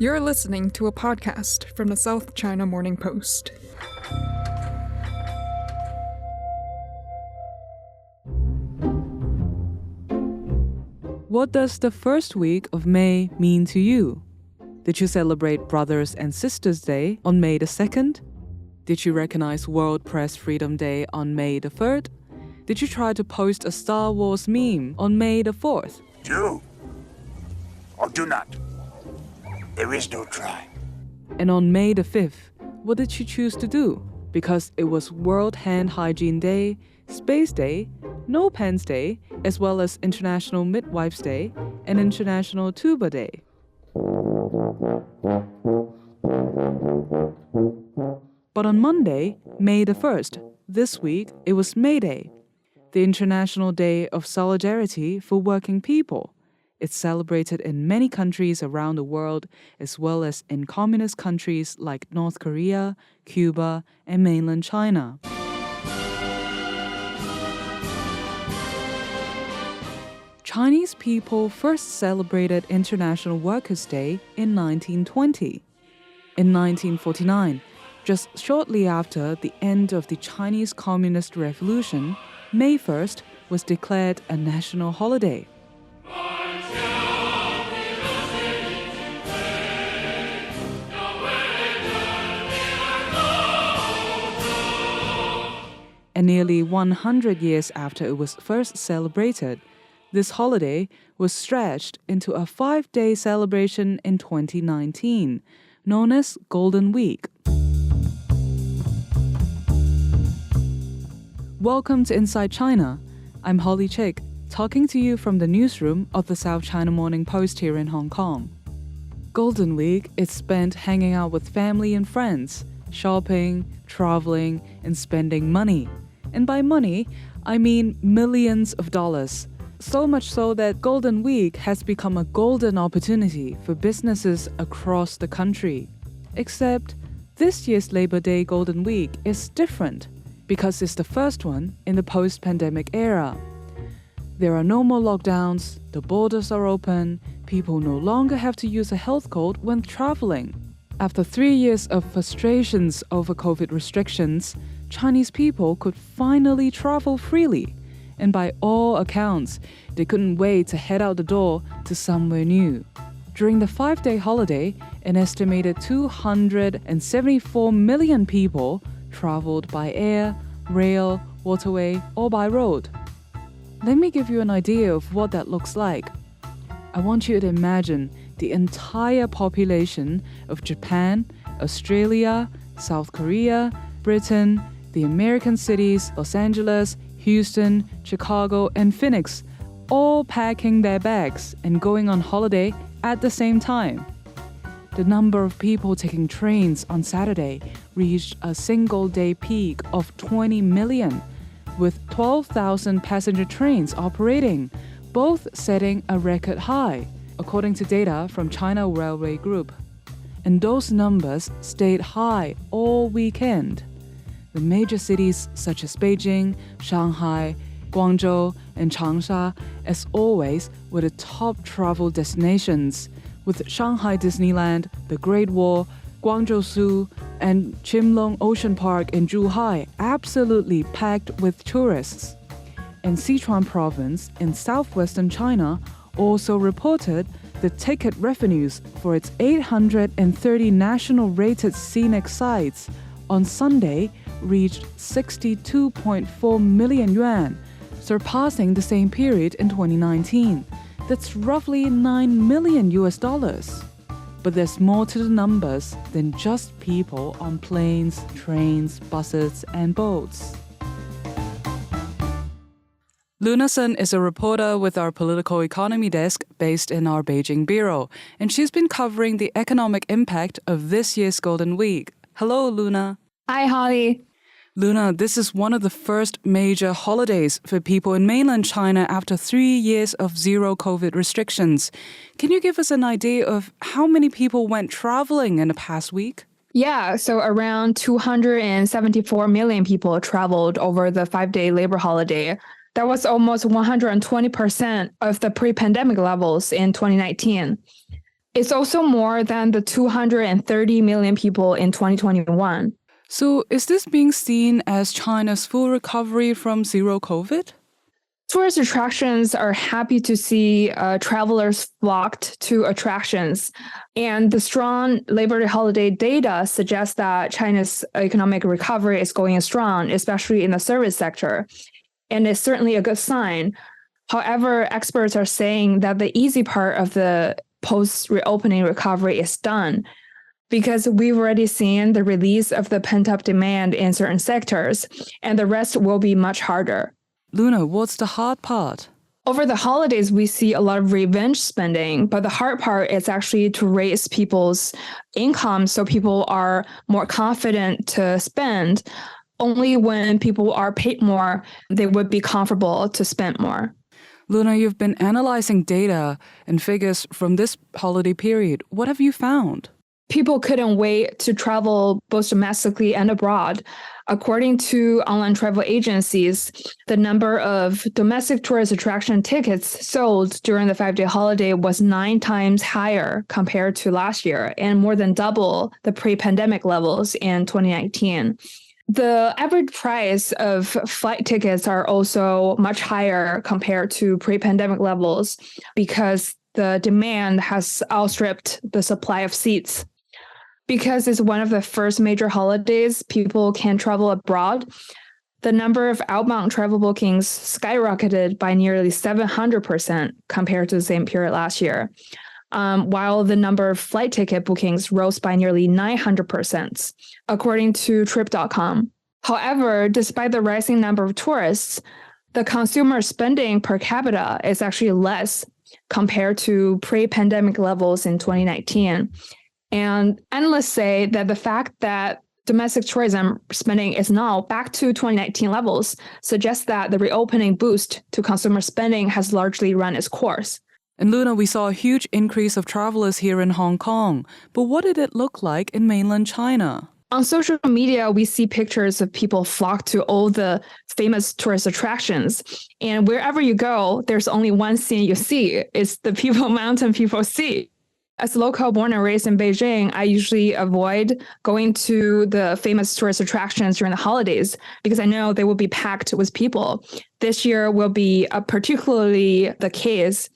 You're listening to a podcast from the South China Morning Post. What does the first week of May mean to you? Did you celebrate Brothers and Sisters Day on May the 2nd? Did you recognize World Press Freedom Day on May the 3rd? Did you try to post a Star Wars meme on May the 4th? Do or do not. There is no try. And on May the 5th, what did you choose to do? Because it was World Hand Hygiene Day, Space Day, No Pens Day, as well as International Midwives Day and International Tuba Day. But on Monday, May the 1st, this week, it was May Day, the International Day of Solidarity for Working People. It's celebrated in many countries around the world, as well as in communist countries like North Korea, Cuba, and mainland China. Chinese people first celebrated International Workers' Day in 1920. In 1949, just shortly after the end of the Chinese Communist Revolution, May 1st was declared a national holiday. And nearly 100 years after it was first celebrated, this holiday was stretched into a 5-day celebration in 2019, known as Golden Week. Welcome to Inside China. I'm Holly Chick, talking to you from the newsroom of the South China Morning Post here in Hong Kong. Golden Week is spent hanging out with family and friends, shopping, traveling, and spending money. And by money, I mean millions of dollars. So much so that Golden Week has become a golden opportunity for businesses across the country. Except this year's Labor Day Golden Week is different because it's the first one in the post-pandemic era. There are no more lockdowns, the borders are open, people no longer have to use a health code when traveling. After 3 years of frustrations over COVID restrictions, Chinese people could finally travel freely. And by all accounts, they couldn't wait to head out the door to somewhere new. During the 5-day holiday, an estimated 274 million people traveled by air, rail, waterway, or by road. Let me give you an idea of what that looks like. I want you to imagine the entire population of Japan, Australia, South Korea, Britain, the American cities, Los Angeles, Houston, Chicago, and Phoenix, all packing their bags and going on holiday at the same time. The number of people taking trains on Saturday reached a single-day peak of 20 million, with 12,000 passenger trains operating, both setting a record high, according to data from China Railway Group. And those numbers stayed high all weekend. The major cities such as Beijing, Shanghai, Guangzhou, and Changsha, as always, were the top travel destinations, with Shanghai Disneyland, the Great Wall, Guangzhou Zoo, and Chimlong Ocean Park in Zhuhai absolutely packed with tourists. And Sichuan province in southwestern China also reported the ticket revenues for its 830 national rated scenic sites on Sunday reached 62.4 million yuan, surpassing the same period in 2019. That's roughly $9 million. But there's more to the numbers than just people on planes, trains, buses, and boats. Luna Sun is a reporter with our political economy desk based in our Beijing bureau, and she's been covering the economic impact of this year's Golden Week. Hello, Luna. Hi, Holly. Luna, this is one of the first major holidays for people in mainland China after 3 years of zero COVID restrictions. Can you give us an idea of how many people went traveling in the past week? Yeah, so around 274 million people traveled over the 5-day labor holiday. That was almost 120% of the pre-pandemic levels in 2019. It's also more than the 230 million people in 2021. So is this being seen as China's full recovery from zero COVID? Tourist attractions are happy to see travelers flocked to attractions. And the strong Labor Day holiday data suggests that China's economic recovery is going strong, especially in the service sector. And it's certainly a good sign. However, experts are saying that the easy part of the post-reopening recovery is done because we've already seen the release of the pent-up demand in certain sectors, and the rest will be much harder. Luna, what's the hard part? Over the holidays, we see a lot of revenge spending, but the hard part is actually to raise people's income so people are more confident to spend. Only when people are paid more, they would be comfortable to spend more. Luna, you've been analyzing data and figures from this holiday period. What have you found? People couldn't wait to travel both domestically and abroad. According to online travel agencies, the number of domestic tourist attraction tickets sold during the 5-day holiday was 9 times higher compared to last year and more than double the pre-pandemic levels in 2019. The average price of flight tickets are also much higher compared to pre-pandemic levels because the demand has outstripped the supply of seats. Because it's one of the first major holidays people can travel abroad, the number of outbound travel bookings skyrocketed by nearly 700% compared to the same period last year, while the number of flight ticket bookings rose by nearly 900%, according to Trip.com. However, despite the rising number of tourists, the consumer spending per capita is actually less compared to pre-pandemic levels in 2019. And analysts say that the fact that domestic tourism spending is now back to 2019 levels suggests that the reopening boost to consumer spending has largely run its course. And Luna, we saw a huge increase of travelers here in Hong Kong. But what did it look like in mainland China? On social media, we see pictures of people flock to all the famous tourist attractions. And wherever you go, there's only one scene you see. It's the People Mountain People Sea. As a local born and raised in Beijing, I usually avoid going to the famous tourist attractions during the holidays because I know they will be packed with people. This year will be particularly the case.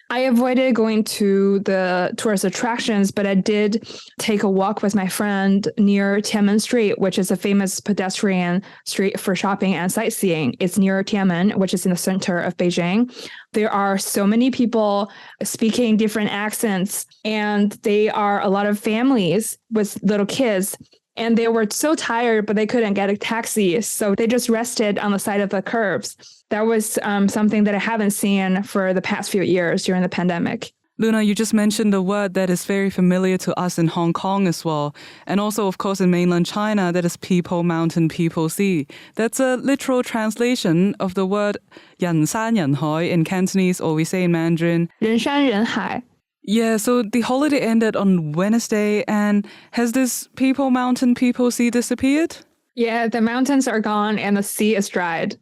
I avoided going to the tourist attractions, but I did take a walk with my friend near Tiananmen Street, which is a famous pedestrian street for shopping and sightseeing. It's near Tiananmen, which is in the center of Beijing. There are so many people speaking different accents, and they are a lot of families with little kids. And they were so tired, but they couldn't get a taxi. So they just rested on the side of the curbs. That was something that I haven't seen for the past few years during the pandemic. Luna, you just mentioned a word that is very familiar to us in Hong Kong as well. And also, of course, in mainland China, that is People Mountain, People Sea. That's a literal translation of the word 人山人海 in Cantonese, or we say in Mandarin. 人山人海. Yeah, so the holiday ended on Wednesday, and has this People Mountain, People Sea disappeared? Yeah, the mountains are gone and the sea is dried.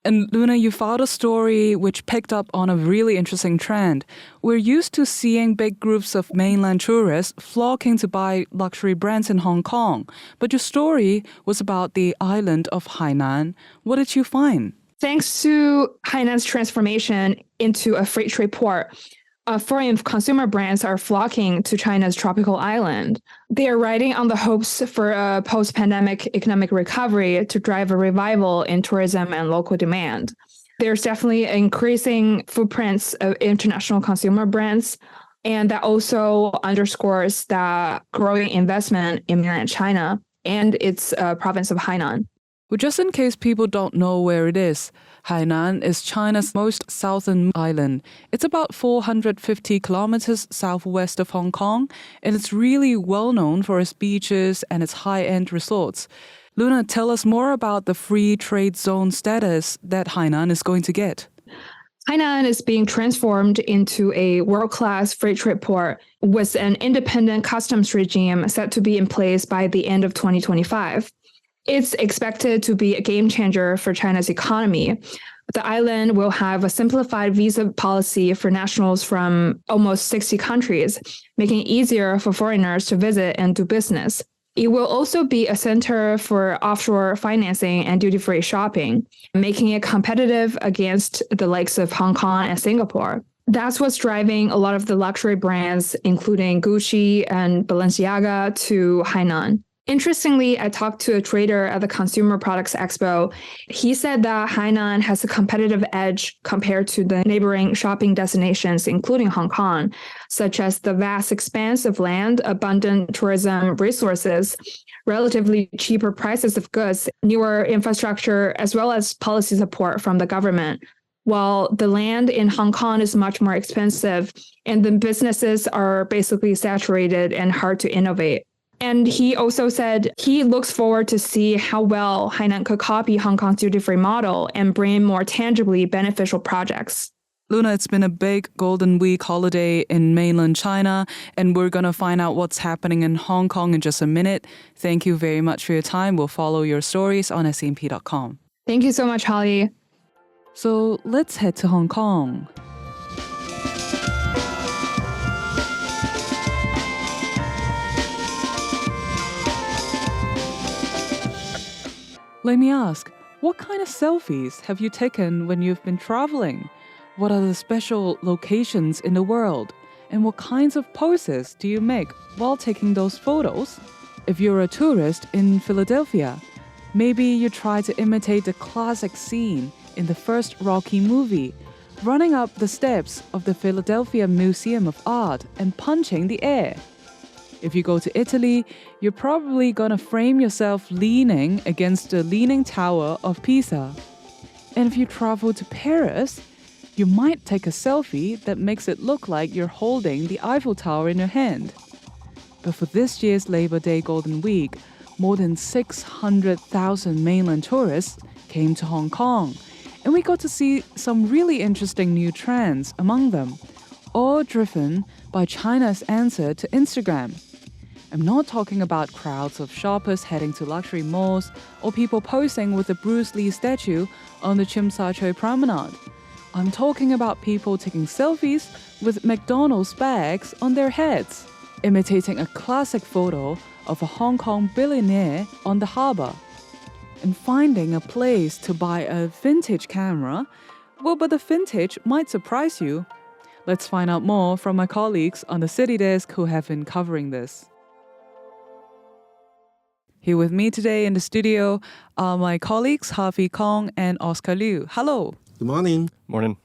And Luna, you filed a story which picked up on a really interesting trend. We're used to seeing big groups of mainland tourists flocking to buy luxury brands in Hong Kong, but your story was about the island of Hainan. What did you find? Thanks to Hainan's transformation into a freight trade port, foreign consumer brands are flocking to China's tropical island. They are riding on the hopes for a post-pandemic economic recovery to drive a revival in tourism and local demand. There's definitely increasing footprints of international consumer brands, and that also underscores the growing investment in mainland China and its province of Hainan. Well, just in case people don't know where it is, Hainan is China's most southern island. It's about 450 kilometers southwest of Hong Kong, and it's really well known for its beaches and its high-end resorts. Luna, tell us more about the free trade zone status that Hainan is going to get. Hainan is being transformed into a world-class freight trade port with an independent customs regime set to be in place by the end of 2025. It's expected to be a game changer for China's economy. The island will have a simplified visa policy for nationals from almost 60 countries, making it easier for foreigners to visit and do business. It will also be a center for offshore financing and duty-free shopping, making it competitive against the likes of Hong Kong and Singapore. That's what's driving a lot of the luxury brands, including Gucci and Balenciaga, to Hainan. Interestingly, I talked to a trader at the Consumer Products Expo. He said that Hainan has a competitive edge compared to the neighboring shopping destinations, including Hong Kong, such as the vast expanse of land, abundant tourism resources, relatively cheaper prices of goods, newer infrastructure, as well as policy support from the government. While the land in Hong Kong is much more expensive and the businesses are basically saturated and hard to innovate. And he also said he looks forward to see how well Hainan could copy Hong Kong's duty-free model and bring more tangibly beneficial projects. Luna, it's been a big Golden Week holiday in mainland China, and we're going to find out what's happening in Hong Kong in just a minute. Thank you very much for your time. We'll follow your stories on scmp.com. Thank you so much, Holly. So let's head to Hong Kong. Let me ask, what kind of selfies have you taken when you've been traveling? What are the special locations in the world? And what kinds of poses do you make while taking those photos? If you're a tourist in Philadelphia, maybe you try to imitate the classic scene in the first Rocky movie, running up the steps of the Philadelphia Museum of Art and punching the air. If you go to Italy, you're probably gonna frame yourself leaning against the Leaning Tower of Pisa. And if you travel to Paris, you might take a selfie that makes it look like you're holding the Eiffel Tower in your hand. But for this year's Labor Day Golden Week, more than 600,000 mainland tourists came to Hong Kong, and we got to see some really interesting new trends among them, all driven by China's answer to Instagram. I'm not talking about crowds of shoppers heading to luxury malls or people posing with a Bruce Lee statue on the Tsim Sha Tsui promenade. I'm talking about people taking selfies with McDonald's bags on their heads, imitating a classic photo of a Hong Kong billionaire on the harbour, and finding a place to buy a vintage camera. Well, but the vintage might surprise you. Let's find out more from my colleagues on the City Desk who have been covering this. Here with me today in the studio are my colleagues Harvey Kong and Oscar Liu. Hello. Good morning. Morning.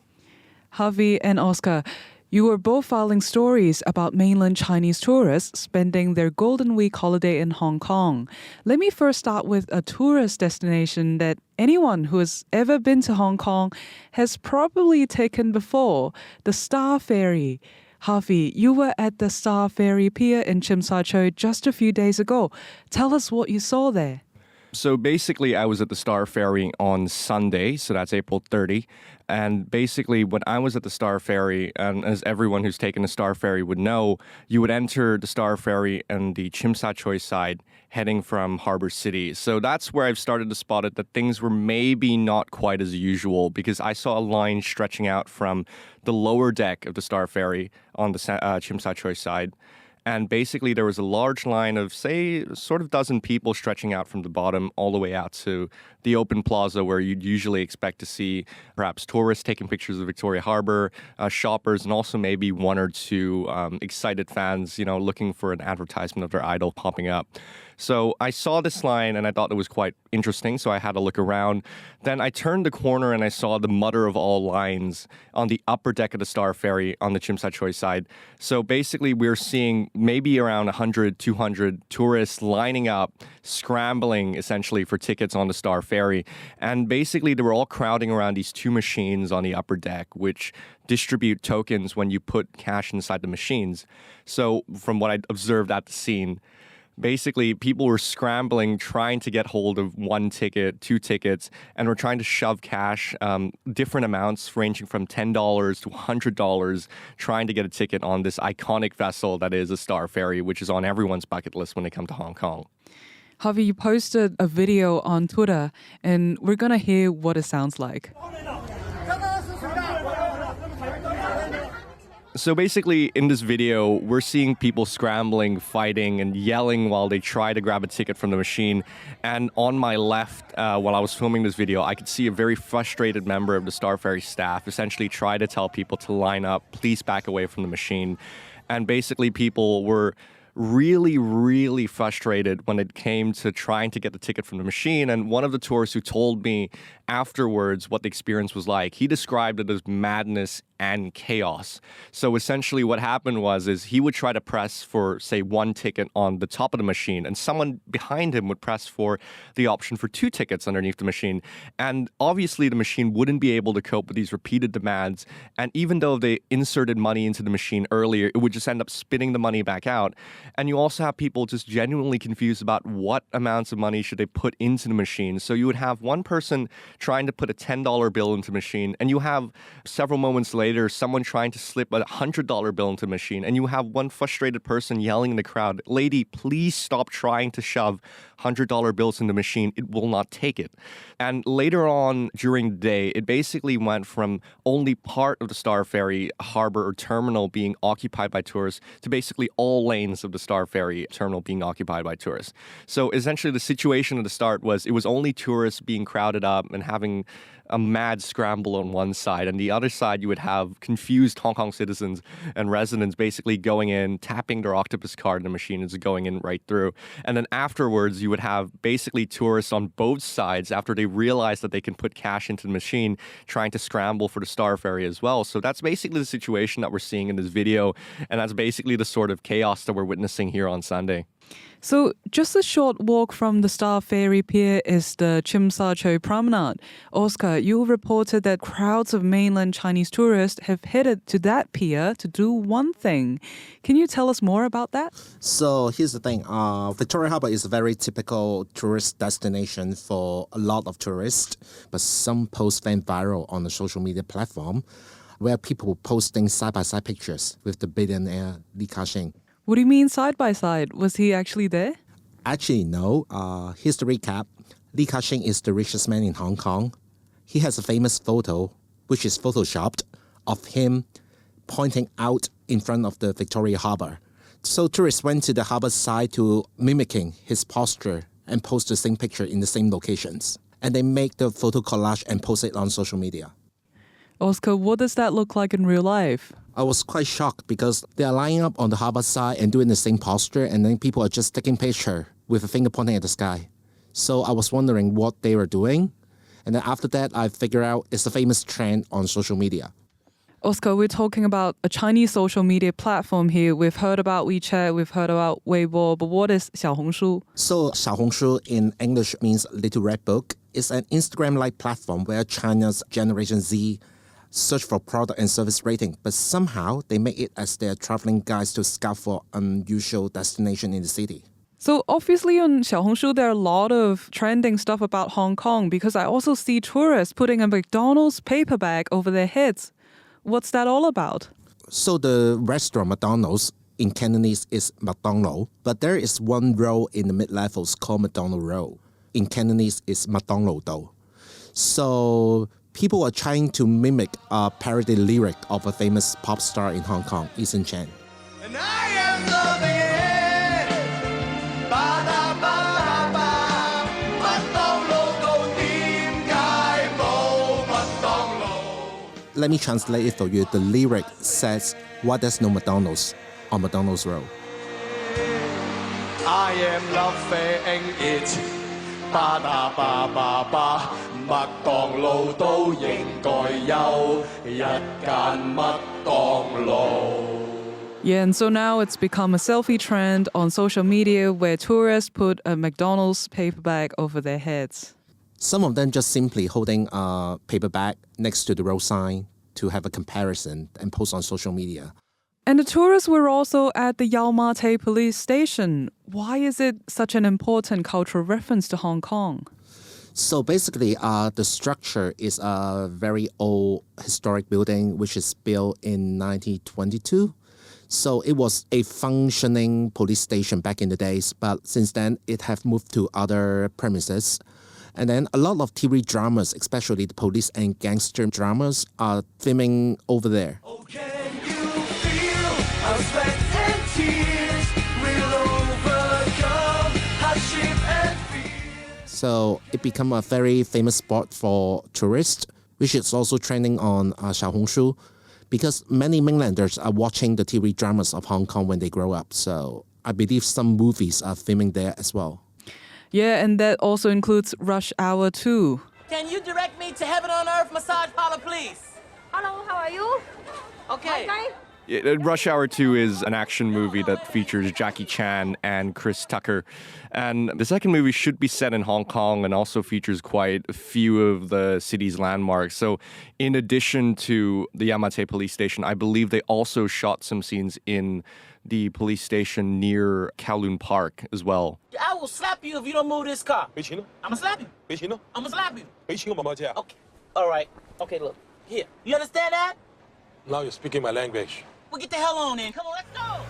Harvey and Oscar, you were both filing stories about mainland Chinese tourists spending their Golden Week holiday in Hong Kong. Let me first start with a tourist destination that anyone who has ever been to Hong Kong has probably taken before, the Star Ferry. Harvey, you were at the Star Ferry Pier in Tsim Sha Tsui just a few days ago. Tell us what you saw there. So basically, I was at the Star Ferry on Sunday, so that's April 30. And basically, when I was at the Star Ferry, and as everyone who's taken a Star Ferry would know, you would enter the Star Ferry and the Tsim Sha Tsui side, heading from Harbour City. So that's where I've started to spot it, that things were maybe not quite as usual, because I saw a line stretching out from the lower deck of the Star Ferry on the Tsim Sha Tsui side. And basically, there was a large line of, say, sort of dozen people stretching out from the bottom all the way out to the open plaza where you'd usually expect to see perhaps tourists taking pictures of Victoria Harbour, shoppers, and also maybe one or two excited fans, looking for an advertisement of their idol popping up. So I saw this line and I thought it was quite interesting, so I had a look around. Then I turned the corner and I saw the mother of all lines on the upper deck of the Star Ferry on the Tsim Sha Tsui side. So basically we're seeing maybe around 100, 200 tourists lining up, scrambling essentially for tickets on the Star Ferry. And basically they were all crowding around these two machines on the upper deck, which distribute tokens when you put cash inside the machines. So from what I observed at the scene, basically, people were scrambling, trying to get hold of one ticket, two tickets, and were trying to shove cash, different amounts ranging from $10 to $100, trying to get a ticket on this iconic vessel that is a Star Ferry, which is on everyone's bucket list when they come to Hong Kong. Harvey, you posted a video on Twitter, and we're going to hear what it sounds like. So basically, in this video, we're seeing people scrambling, fighting, and yelling while they try to grab a ticket from the machine. And on my left, while I was filming this video, I could see a very frustrated member of the Star Ferry staff essentially try to tell people to line up, please back away from the machine. And basically, people were really frustrated when it came to trying to get the ticket from the machine. And one of the tourists who told me afterwards what the experience was like, he described it as madness and chaos. So essentially what happened is he would try to press for, say, one ticket on the top of the machine, and someone behind him would press for the option for two tickets underneath the machine. And obviously the machine wouldn't be able to cope with these repeated demands. And even though they inserted money into the machine earlier, it would just end up spitting the money back out. And you also have people just genuinely confused about what amounts of money should they put into the machine. So you would have one person trying to put a $10 bill into the machine, and you have several moments later someone trying to slip a $100 bill into the machine, and you have one frustrated person yelling in the crowd, "Lady, please stop trying to shove $100 bills in the machine. It will not take it." And later on during the day, it basically went from only part of the Star Ferry harbor or terminal being occupied by tourists to basically all lanes of the Star Ferry terminal being occupied by tourists. So essentially the situation at the start was it was only tourists being crowded up and having a mad scramble on one side, and the other side you would have confused Hong Kong citizens and residents basically going in, tapping their octopus card in the machine and just going in right through. And then afterwards you would have basically tourists on both sides after they realize that they can put cash into the machine trying to scramble for the Star Ferry as well. So that's basically the situation that we're seeing in this video, and that's basically the sort of chaos that we're witnessing here on Sunday. So just a short walk from the Star Ferry Pier is the Tsim Sha Tsui Promenade. Oscar, you reported that crowds of mainland Chinese tourists have headed to that pier to do one thing. Can you tell us more about that? So here's the thing. Victoria Harbour is a very typical tourist destination for a lot of tourists, but some posts went viral on the social media platform where people were posting side-by-side pictures with the billionaire Li Ka-shing. What do you mean side by side? Was he actually there? Actually, no. Here's the recap. Li Ka-shing is the richest man in Hong Kong. He has a famous photo, which is photoshopped, of him pointing out in front of the Victoria Harbour. So tourists went to the harbour side to mimicking his posture and post the same picture in the same locations. And they make the photo collage and post it on social media. Oscar, what does that look like in real life? I was quite shocked because they are lining up on the harbour side and doing the same posture, and then people are just taking picture with a finger pointing at the sky. So I was wondering what they were doing. And then after that, I figured out it's a famous trend on social media. Oscar, we're talking about a Chinese social media platform here. We've heard about WeChat, we've heard about Weibo, but what is Xiaohongshu? So Xiaohongshu in English means Little Red Book. It's an Instagram-like platform where China's Generation Z search for product and service rating, but somehow they make it as their traveling guides to scout for unusual destination in the city. So obviously on Xiaohongshu, there are a lot of trending stuff about Hong Kong because I also see tourists putting a McDonald's paper bag over their heads. What's that all about? So the restaurant McDonald's in Cantonese is McDonald, but there is one row in the mid-levels called McDonald Row. In Cantonese, it's McDonald though. So people are trying to mimic a parody lyric of a famous pop star in Hong Kong, Eason Chen. And I am loving it. Ba-da-ba-ba-ba. McDonald go點解冇McDonald? Let me translate it for you. The lyric says, "Why there's no McDonald's on McDonald's Row?" I am loving it. 巴打巴巴巴，麥當勞都應該有一間麥當勞。 Yeah, and so now it's become a selfie trend on social media where tourists put a McDonald's paper bag over their heads. Some of them just simply holding a paper bag next to the road sign to have a comparison and post on social media. And the tourists were also at the Yau Ma Tei police station. Why is it such an important cultural reference to Hong Kong? So basically, the structure is a very old historic building which is built in 1922. So it was a functioning police station back in the days, but since then it have moved to other premises. And then a lot of TV dramas, especially the police and gangster dramas, are filming over there. Oh, can you feel So it became a very famous spot for tourists, which is also trending on Xiaohongshu, because many mainlanders are watching the TV dramas of Hong Kong when they grow up. So I believe some movies are filming there as well. Yeah, and that also includes Rush Hour 2. Can you direct me to Heaven on Earth massage parlor, please? Hello, how are you? Okay. Rush Hour 2 is an action movie that features Jackie Chan and Chris Tucker. And the second movie should be set in Hong Kong and also features quite a few of the city's landmarks. So in addition to the Yamate police station, I believe they also shot some scenes in the police station near Kowloon Park as well. I will slap you if you don't move this car. I'm gonna slap you. I'm gonna slap you. Okay. All right. Okay, look. Here. You understand that? Now you're speaking my language. Well, get the hell on in. Come on, let's go.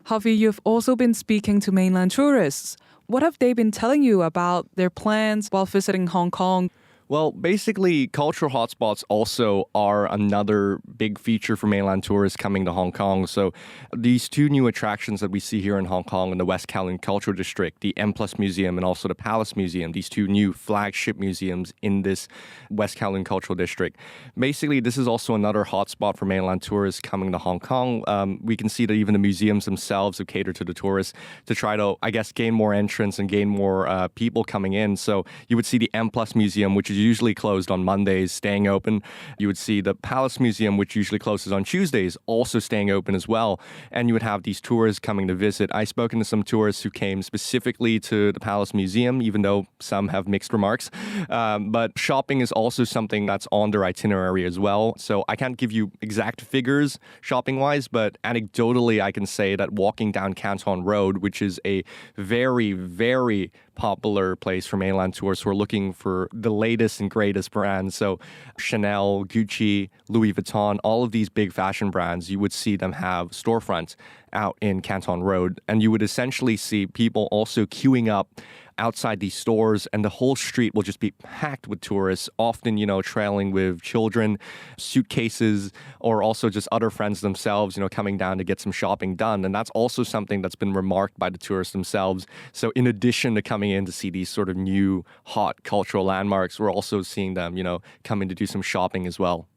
Harvey, you've also been speaking to mainland tourists. What have they been telling you about their plans while visiting Hong Kong? Well, basically, cultural hotspots also are another big feature for mainland tourists coming to Hong Kong. So these two new attractions that we see here in Hong Kong in the West Kowloon Cultural District, the M Plus Museum and also the Palace Museum, these two new flagship museums in this West Kowloon Cultural District. Basically, this is also another hotspot for mainland tourists coming to Hong Kong. We can see that even the museums themselves have catered to the tourists to try to, I guess, gain more entrance and gain more people coming in. So you would see the M Plus Museum, which is usually closed on Mondays, staying open. You would see the Palace Museum, which usually closes on Tuesdays, also staying open as well. And you would have these tourists coming to visit. I've spoken to some tourists who came specifically to the Palace Museum, even though some have mixed remarks. But shopping is also something that's on their itinerary as well. So I can't give you exact figures shopping-wise, but anecdotally, I can say that walking down Canton Road, which is a very, very popular place for mainland tourists who are looking for the latest and greatest brands. So Chanel, Gucci, Louis Vuitton, all of these big fashion brands, you would see them have storefronts out in Canton Road. And you would essentially see people also queuing up outside these stores, and the whole street will just be packed with tourists, often, trailing with children, suitcases, or also just other friends themselves, coming down to get some shopping done. And that's also something that's been remarked by the tourists themselves. So in addition to coming in to see these sort of new hot cultural landmarks, we're also seeing them, come in to do some shopping as well.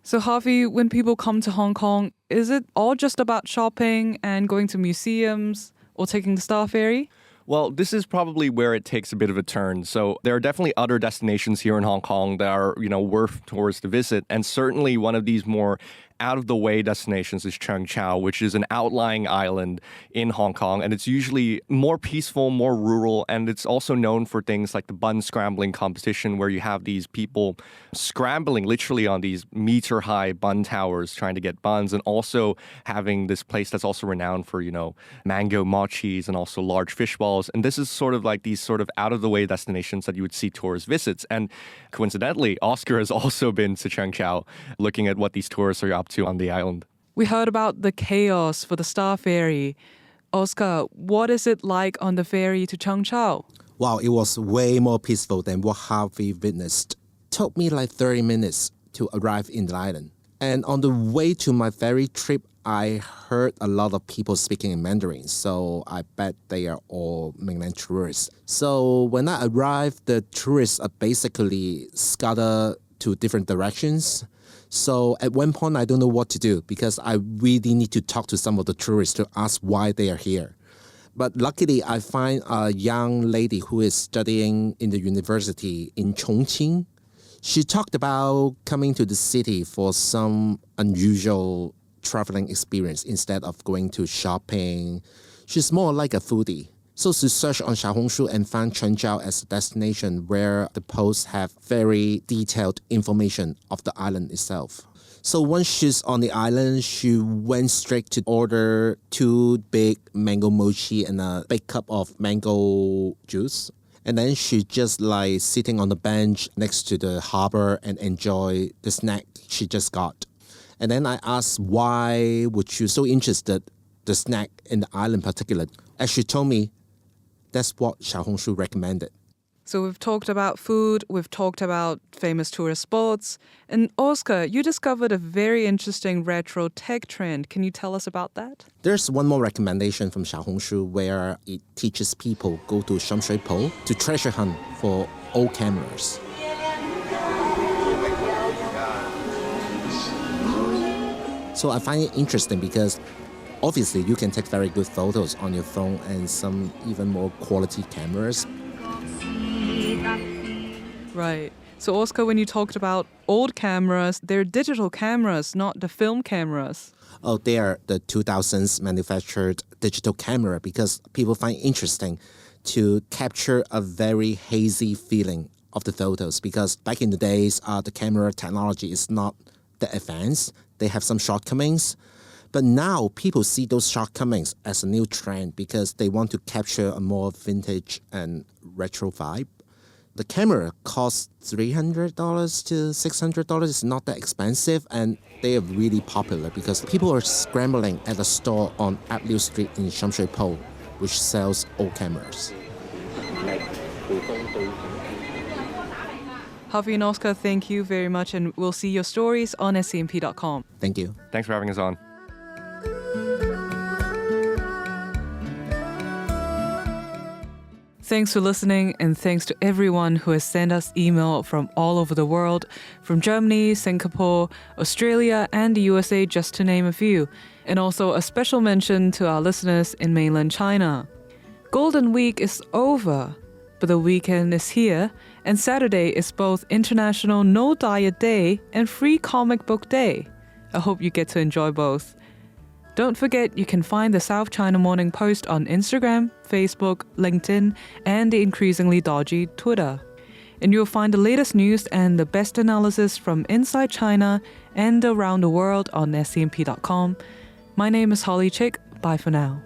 So Harvey, when people come to Hong Kong, is it all just about shopping and going to museums or taking the Star Ferry? Well, this is probably where it takes a bit of a turn. So there are definitely other destinations here in Hong Kong that are, worth tourists to visit. And certainly one of these more out-of-the-way destinations is Cheung Chau, which is an outlying island in Hong Kong. And it's usually more peaceful, more rural. And it's also known for things like the bun scrambling competition, where you have these people scrambling literally on these meter-high bun towers trying to get buns. And also having this place that's also renowned for, mango mochis and also large fish balls. And this is sort of like these sort of out-of-the-way destinations that you would see tourist visits. And coincidentally, Oscar has also been to Cheung Chau, looking at what these tourists are up to on the island. We heard about the chaos for the Star Ferry. Oscar, what is it like on the ferry to Cheung Chau? Wow, it was way more peaceful than what Harvey witnessed. Took me like 30 minutes to arrive in the island. And on the way to my ferry trip, I heard a lot of people speaking in Mandarin, so I bet they are all mainland tourists. So when I arrived, the tourists are basically scattered to different directions. So at one point, I don't know what to do because I really need to talk to some of the tourists to ask why they are here. But luckily, I find a young lady who is studying in the university in Chongqing. She talked about coming to the city for some unusual traveling experience instead of going to shopping. She's more like a foodie. So she searched on Xiaohongshu and found Cheung Chau as a destination where the posts have very detailed information of the island itself. So once she's on the island, she went straight to order 2 big mango mochi and a big cup of mango juice. And then she just like sitting on the bench next to the harbor and enjoy the snack she just got. And then I asked why would you so interested the snack in the island particular. As she told me, that's what Xiaohongshu recommended. So we've talked about food, we've talked about famous tourist spots, and Oscar, you discovered a very interesting retro tech trend. Can you tell us about that? There's one more recommendation from Xiaohongshu where it teaches people go to Shamshui-Po to treasure hunt for old cameras. So I find it interesting because obviously you can take very good photos on your phone and some even more quality cameras. Right. So Oscar, when you talked about old cameras, they're digital cameras, not the film cameras. Oh, they are the 2000s manufactured digital camera because people find it interesting to capture a very hazy feeling of the photos because back in the days, the camera technology is not that advanced. They have some shortcomings. But now people see those shortcomings as a new trend because they want to capture a more vintage and retro vibe. The camera costs $300 to $600. It's not that expensive, and they are really popular because people are scrambling at a store on Abliu Street in Shamshui-Po, which sells old cameras. Harvey and Oscar, thank you very much, and we'll see your stories on scmp.com. Thank you. Thanks for having us on. Thanks for listening, and thanks to everyone who has sent us email from all over the world, from Germany, Singapore, Australia, and the USA, just to name a few. And also a special mention to our listeners in mainland China. Golden Week is over, but the weekend is here, and Saturday is both International No Diet Day and Free Comic Book Day. I hope you get to enjoy both. Don't forget, you can find the South China Morning Post on Instagram, Facebook, LinkedIn, and the increasingly dodgy Twitter. And you'll find the latest news and the best analysis from inside China and around the world on scmp.com. My name is Holly Chick. Bye for now.